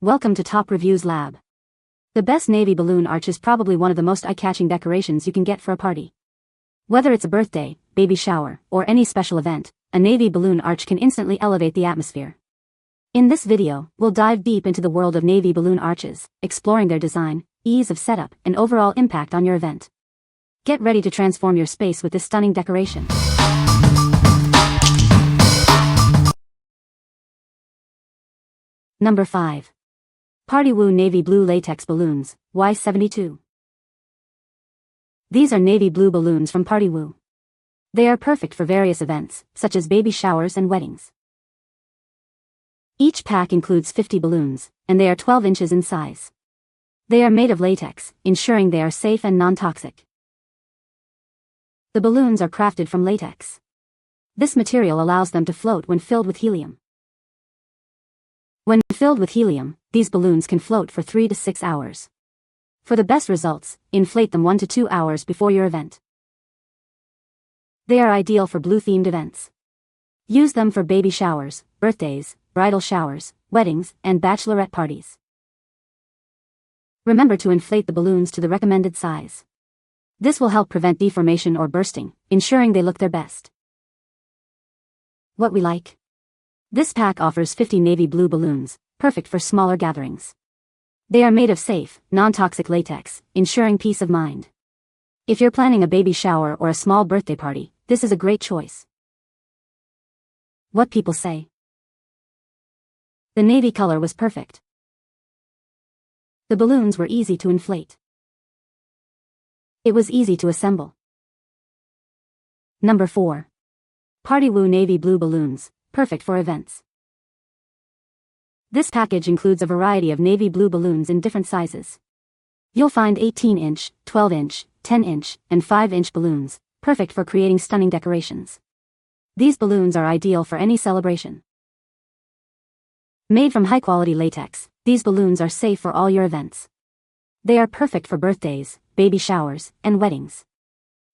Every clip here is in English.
Welcome to Top Reviews Lab. The best navy balloon arch is probably one of the most eye-catching decorations you can get for a party. Whether it's a birthday, baby shower, or any special event, a navy balloon arch can instantly elevate the atmosphere. In this video, we'll dive deep into the world of navy balloon arches, exploring their design, ease of setup, and overall impact on your event. Get ready to transform your space with this stunning decoration. Number 5. PartyWoo Navy Blue Latex Balloons, Y72. These are navy blue balloons from PartyWoo. They are perfect for various events, such as baby showers and weddings. Each pack includes 50 balloons, and they are 12 inches in size. They are made of latex, ensuring they are safe and non-toxic. The balloons are crafted from latex. This material allows them to float when filled with helium. When filled with helium, these balloons can float for 3 to 6 hours. For the best results, inflate them 1 to 2 hours before your event. They are ideal for blue-themed events. Use them for baby showers, birthdays, bridal showers, weddings, and bachelorette parties. Remember to inflate the balloons to the recommended size. This will help prevent deformation or bursting, ensuring they look their best. What we like. This pack offers 50 navy blue balloons, perfect for smaller gatherings. They are made of safe, non-toxic latex, ensuring peace of mind. If you're planning a baby shower or a small birthday party, this is a great choice. What people say. The navy color was perfect. The balloons were easy to inflate. It was easy to assemble. Number 4. PartyWoo Navy Blue Balloons, perfect for events. This package includes a variety of navy blue balloons in different sizes. You'll find 18-inch, 12-inch, 10-inch, and 5-inch balloons, perfect for creating stunning decorations. These balloons are ideal for any celebration. Made from high-quality latex, these balloons are safe for all your events. They are perfect for birthdays, baby showers, and weddings.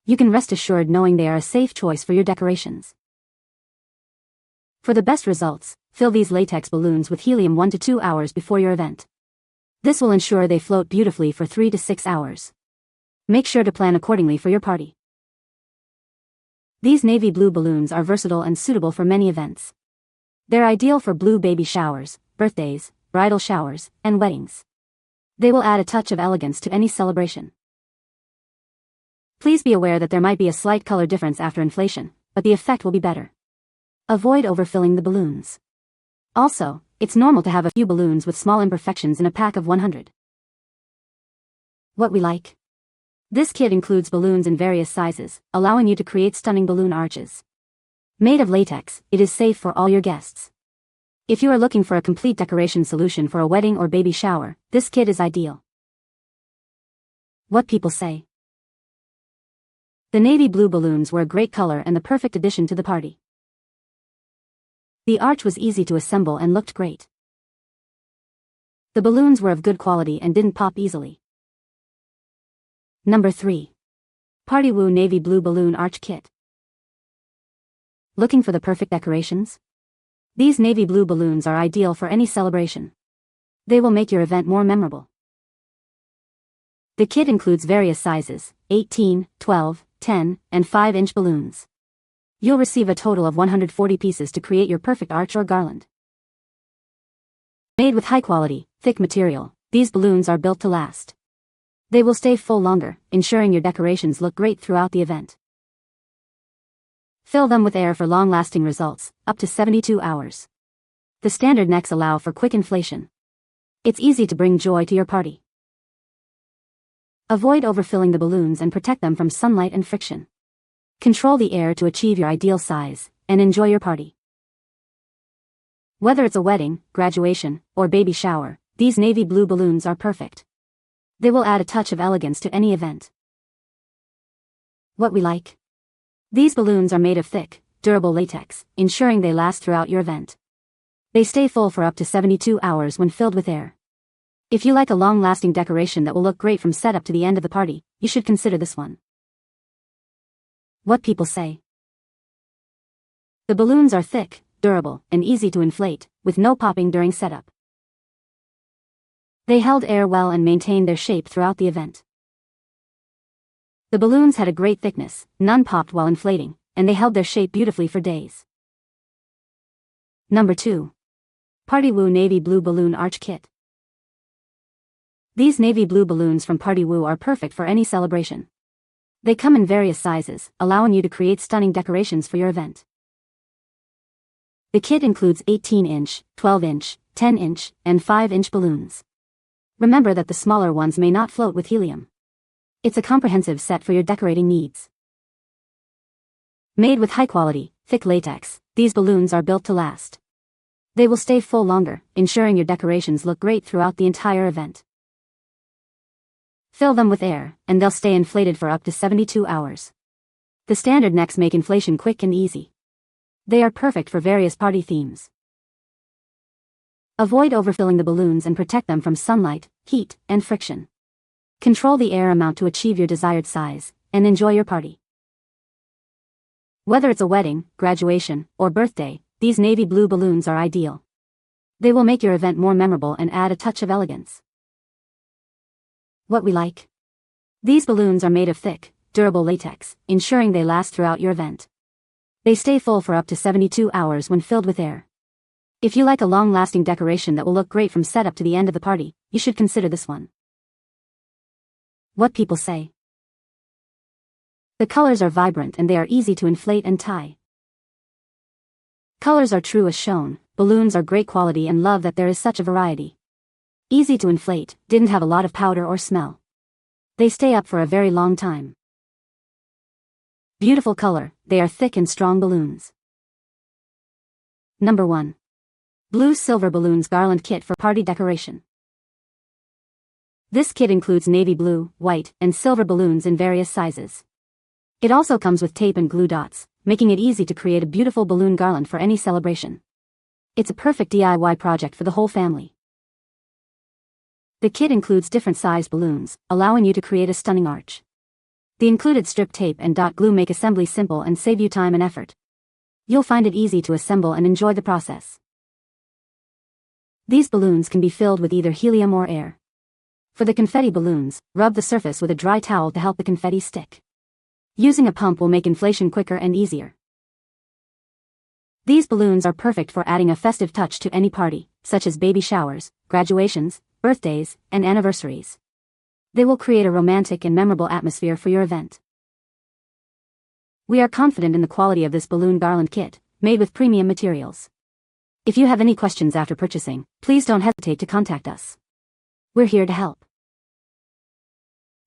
You can rest assured knowing they are a safe choice for your decorations. For the best results, fill these latex balloons with helium 1 to 2 hours before your event. This will ensure they float beautifully for 3 to 6 hours. Make sure to plan accordingly for your party. These navy blue balloons are versatile and suitable for many events. They're ideal for blue baby showers, birthdays, bridal showers, and weddings. They will add a touch of elegance to any celebration. Please be aware that there might be a slight color difference after inflation, but the effect will be better. Avoid overfilling the balloons. Also, it's normal to have a few balloons with small imperfections in a pack of 100. What we like. This kit includes balloons in various sizes, allowing you to create stunning balloon arches. Made of latex, it is safe for all your guests. If you are looking for a complete decoration solution for a wedding or baby shower, this kit is ideal. What people say. The navy blue balloons were a great color and the perfect addition to the party. The arch was easy to assemble and looked great. The balloons were of good quality and didn't pop easily. Number 3. PartyWoo Navy Blue Balloon Arch Kit. Looking for the perfect decorations? These navy blue balloons are ideal for any celebration. They will make your event more memorable. The kit includes various sizes, 18, 12, 10, and 5-inch balloons. You'll receive a total of 140 pieces to create your perfect arch or garland. Made with high-quality, thick material, these balloons are built to last. They will stay full longer, ensuring your decorations look great throughout the event. Fill them with air for long-lasting results, up to 72 hours. The standard necks allow for quick inflation. It's easy to bring joy to your party. Avoid overfilling the balloons and protect them from sunlight and friction. Control the air to achieve your ideal size, and enjoy your party. Whether it's a wedding, graduation, or baby shower, these navy blue balloons are perfect. They will add a touch of elegance to any event. What we like. These balloons are made of thick, durable latex, ensuring they last throughout your event. They stay full for up to 72 hours when filled with air. If you like a long-lasting decoration that will look great from setup to the end of the party, you should consider this one. What people say. The balloons are thick, durable, and easy to inflate, with no popping during setup. They held air well and maintained their shape throughout the event. The balloons had a great thickness, none popped while inflating, and they held their shape beautifully for days. Number 2. PartyWoo Navy Blue Balloon Arch Kit. These navy blue balloons from PartyWoo are perfect for any celebration. They come in various sizes, allowing you to create stunning decorations for your event. The kit includes 18-inch, 12-inch, 10-inch, and 5-inch balloons. Remember that the smaller ones may not float with helium. It's a comprehensive set for your decorating needs. Made with high-quality, thick latex, these balloons are built to last. They will stay full longer, ensuring your decorations look great throughout the entire event. Fill them with air, and they'll stay inflated for up to 72 hours. The standard necks make inflation quick and easy. They are perfect for various party themes. Avoid overfilling the balloons and protect them from sunlight, heat, and friction. Control the air amount to achieve your desired size, and enjoy your party. Whether it's a wedding, graduation, or birthday, these navy blue balloons are ideal. They will make your event more memorable and add a touch of elegance. What we like. These balloons are made of thick, durable latex, ensuring they last throughout your event. They stay full for up to 72 hours when filled with air. If you like a long-lasting decoration that will look great from setup to the end of the party, you should consider this one. What people say. The colors are vibrant and they are easy to inflate and tie. Colors are true as shown, balloons are great quality and love that there is such a variety. Easy to inflate, didn't have a lot of powder or smell. They stay up for a very long time. Beautiful color, they are thick and strong balloons. Number 1. Blue Silver Balloons Garland Kit for Party Decoration. This kit includes navy blue, white, and silver balloons in various sizes. It also comes with tape and glue dots, making it easy to create a beautiful balloon garland for any celebration. It's a perfect DIY project for the whole family. The kit includes different size balloons, allowing you to create a stunning arch. The included strip tape and dot glue make assembly simple and save you time and effort. You'll find it easy to assemble and enjoy the process. These balloons can be filled with either helium or air. For the confetti balloons, rub the surface with a dry towel to help the confetti stick. Using a pump will make inflation quicker and easier. These balloons are perfect for adding a festive touch to any party, such as baby showers, graduations, birthdays, and anniversaries. They will create a romantic and memorable atmosphere for your event. We are confident in the quality of this balloon garland kit, made with premium materials. If you have any questions after purchasing, please don't hesitate to contact us. We're here to help.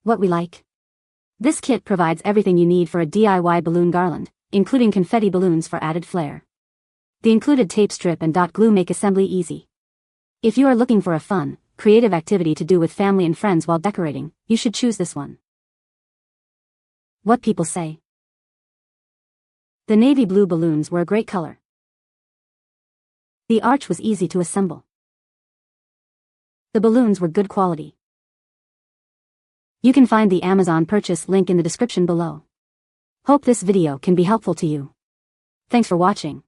What we like. This kit provides everything you need for a DIY balloon garland, including confetti balloons for added flair. The included tape strip and dot glue make assembly easy. If you are looking for a fun, creative activity to do with family and friends while decorating, you should choose this one. What people say. The navy blue balloons were a great color. The arch was easy to assemble. The balloons were good quality. You can find the Amazon purchase link in the description below. Hope this video can be helpful to you. Thanks for watching.